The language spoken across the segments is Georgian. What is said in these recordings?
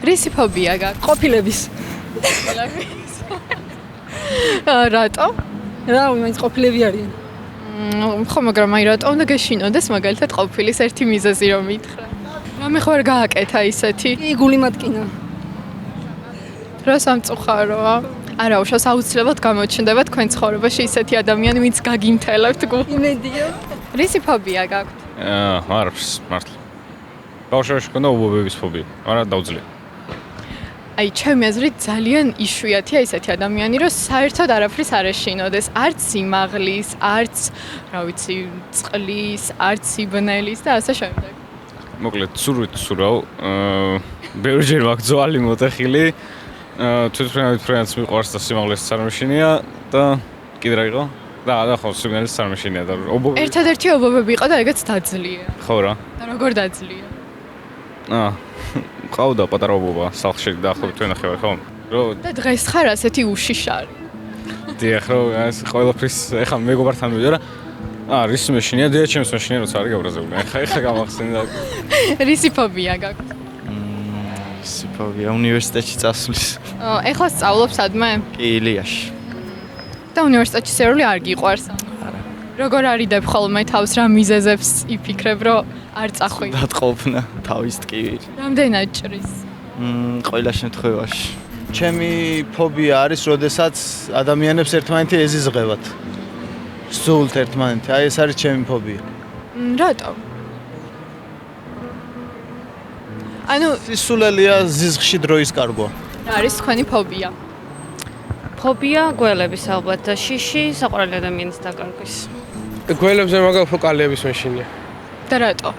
რისი ფობია გაქვს? ყოფილების. რატო? რა, მაინც ყოფილები არიან. ხო, მაგრამ აი რატო უნდა გეშინოდეს მაგალითად ყოფილის ერთი მიზეზი რომ მითხრა. რამე ხო არ გააკეთა ისეთი? კი, გული მატკინა. რა სამწუხაროა. არა, უშავს აუცილებლად გამოჩნდება თქვენ ცხოვრებაში ისეთი ადამიანი, ვინც გაგიმთელებთ გულს. იმედია. რისი ფობია გაქვთ? არის მართლა. ბავშვობაში ქონდა უბობების ფობია, მაგრამ დაუძლია. აი, ჩემი აზრით ძალიან იშვიათია ისეთი ადამიანი, რომ საერთოდ არაფრის არ ეშინოდეს, არც სიმაღლის, არც, რა ვიცი, წყლის, არც სიბნელის და ასე შემდეგ. მოკლედ, სურვით სურავ, ბევრჯერ მაქვს ძვალი მოტეხილი, თვითმფრინავით მიყვარს და სიმაღლესაც არ მეშინია და კიდე რა იყო? და ხო, სიმაღლესაც არ მეშინია და ერთადერთი ობობები იყო და ეგეც დაძლია. ხო რა. და როგორ დაძლია? ყავდა პატარა ობობა სახლში დაახლოებით ვენახევარ ხო? და დღეს ხარ ასეთი უშიშარი. დიახ, რო ეს ყველაფრის ეხა მეგობართან მივიდა რა. რის მეშინია, დიახ, ჩემს მეშინია, როცა არ გაბრაზებული. ეხა გამახსენდა. რისი ფობია გაქვთ? რისი ფობია უნივერსიტეტში წასვლის. ეხლა სწავლობ სადმე? კი, ილიაში. და უნივერსიტეტში სერული არ გიყვარს? არა. როგორ არიდებ ხოლმე თავს რა მიზეზებს იფიქრებ, რომ არ წახვიდე? დატყობნა თავის ტკივილი. რამდენად ჭრის? ყველა შემთხვევაში. ჩემი ფობია არის, როდესაც ადამიანებს ერთმანეთი ეზიზღებათ. სულთ ერთმანეთი. აი ეს არის ჩემი ფობია. რატო? ანუ სისულელია ზიზღში დროის კარგვა. რა არის თქვენი ფობია? ფობია გველების ალბათ და შიში საყვარელი ადამიანის დაკარგვის. გველებზე მაგალითად ფოკალიების მეშინია. და რატო?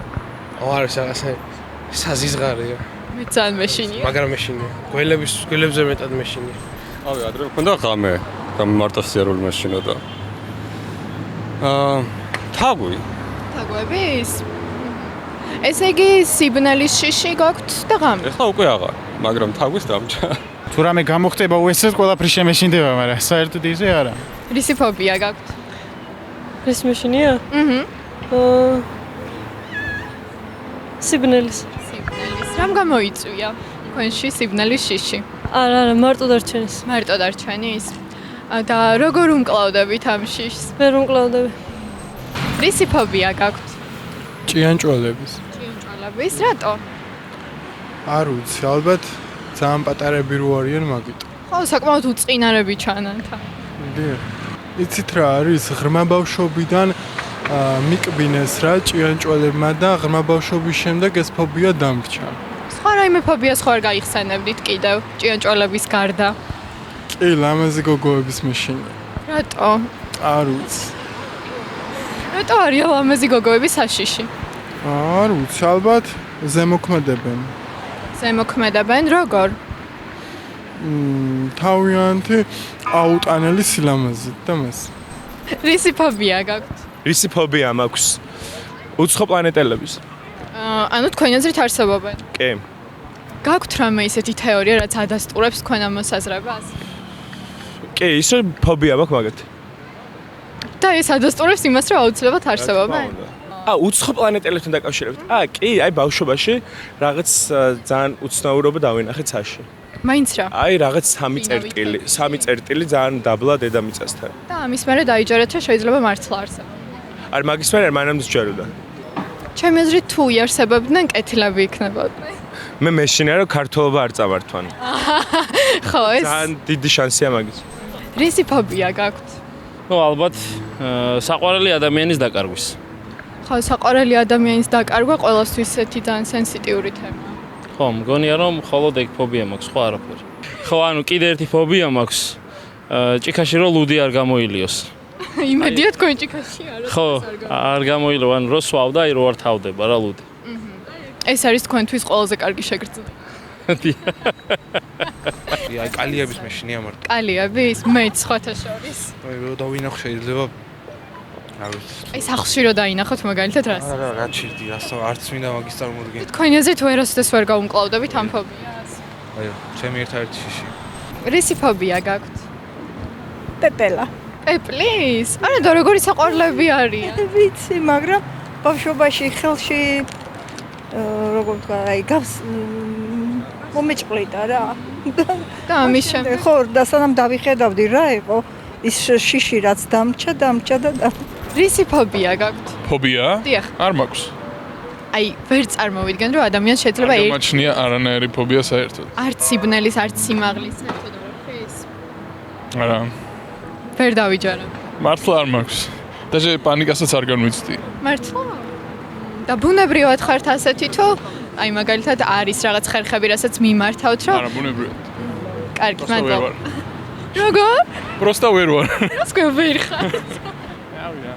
არის რაღაცა საზიზღარია. მე ძალიან მეშინია. მაგრამ მეშინია. გველებზე მეტად მეშინია. ავი ადრე მქონდა ღამე მარტო სიარული მეშინოდა. თაგვი. თაგვების? ესე იგი სიბნელის შიში გაქვთ და ღამე? ეხლა უკვე აღარ, მაგრამ თაგვის დამჭა. თუ რამე გამოხდება უეცრად ყველაფრის შემეშინდება, მაგრამ საერთოდ ისე არა. რისი ფობია გაქვთ? რის მეშინია? სიბნელის. სიბნელის. რამ გამოიწვია თქვენში სიბნელის შიში? არა, მარტო დარჩენის. მარტო დარჩენის? და როგორ უმკლავდებით ამ შიშს? ვერ უმკლავდები. რისი ფობია გაქვთ? ჭიანჭველების. ჭიანჭველების? რატო? არ ვიცი, ალბათ ძალიან პატარები რო არიან მაგიტო. ხო, საკმაოდ უწყინარები ჩანან თან. დიახ. იცით რა არის? ღრმა ბავშვობიდან მიკბინეს რა ჭიანჭველებმა და ღრმა ბავშვობის შემდეგ ეს ფობია დამრჩა. სხვა რაიმე ფობიას ხო არ გაიხსენებდით კიდევ ჭიანჭველების გარდა? კი, ლამაზი გოგოების მეშინია. რატო? არ ვიცი. რატო არიან ლამაზი გოგოები საშიში? არ ვიცი, ალბათ ზემოქმედებენ. ზემოქმედებენ როგორ? თავიანთი აუტანელი სილამაზით და მას. რისი ფობია გაქვთ? რისი ფობია მაქვს? უცხო პლანეტელების. ანუ თქვენი აზრით არსებობენ? კი. გაქვთ რამე ისეთი თეორია, რაც ადასტურებს თქვენ ამ მოსაზრებას? კი, ისე ფობია მაქვს მაგათი. და ეს ადასტურებს იმას, რომ აუცილებლად არსებობენ? უცხო პლანეტელებთან დაკავშირებით. კი, აი ბავშვობაში რაღაც ძალიან უცნაურობა დავინახე ცაში. მაინც რა? აი რაღაც სამი წერტილი ძალიან დაბლა დედამიწასთან. და ამის მერე დაიჯერეთ, რომ შეიძლება მართლა არსებობენ. არ მაგის მერე მანამდე ჯეროდა. ჩემი აზრით თუ იარსებებდნენ, კეთილები იქნებოდნენ. მე მეშინია რომ ქართულობა არ წავართვან. ხო, ეს ძალიან დიდი შანსია მაგის. რისი ფობია გაქვთ? ნუ ალბათ საყვარელი ადამიანის დაკარგვის. ხო, საყვარელი ადამიანის დაკარგვა ყველასთვის ესეთი ძალიან სენსიტიური თემაა. ხო, მგონია რომ მხოლოდ ეგ ფობია მაქვს, სხვა არაფერი. ხო, ანუ კიდე ერთი ფობია მაქვს. ჭიქაში რომ ლუდი არ გამოილიოს. იმედია თქვენ ჭიქაში არა. ხო, არ გამოილო, ანუ რო სვავდა, აი რო არ თავდება რა ლუდი. ეს არის თქვენთვის ყველაზე კარგი შეგრძნება. აი კალიების მეშინია მარტო. კალიების? მეც სხვათა შორის. აი რო დავინახო შეიძლება აი სახლში რო დაინახოთ მაგალითად რას? არა, რა ჩირდი, არც მინდა მაგის წარმოდგენა. თქვენი აზრით ვერასოდეს ვერ გაუმკლავდებით ამ ფობიას? აი, ჩემი ერთ-ერთი შიში. რისი ფობია გაქვთ? პეპელა. პეპლის? არა და როგორი საყვარლები არიან? ვიცი, მაგრამ ბავშვობაში ხელში როგორ ვთქვა, აი მომეჭყლიტა რა. და ამის შემდეგ ხო, და სანამ დავიხედავდი რა იყო, ის შიში რაც დამჭა და რისი ფობია გაქვთ? ფობია? დიახ. არ მაქვს. აი, ვერ წარმოვიდგენ, რომ ადამიანს შეიძლება მაჩნია არანაირი ფობია საერთოდ. არც სიბნელის, არც სიმაღლის, საერთოდ არაფრის. არა. ვერ დავიჯერებ. მართლა არ მაქვს. დაჟე პანიკასაც არ განვიცდი. მართლა? და ბუნებრივად ხართ ასეთი თუ აი მაგალითად არის რაღაც ხერხები, რასაც მიმართავთ, რომ არა, ბუნებრივად. კარგი, ვერ მადლობა. ვარ. როგორ? პროსტა ვერ ვარ. რას გვერდ ვერ ხარ? ავი რა.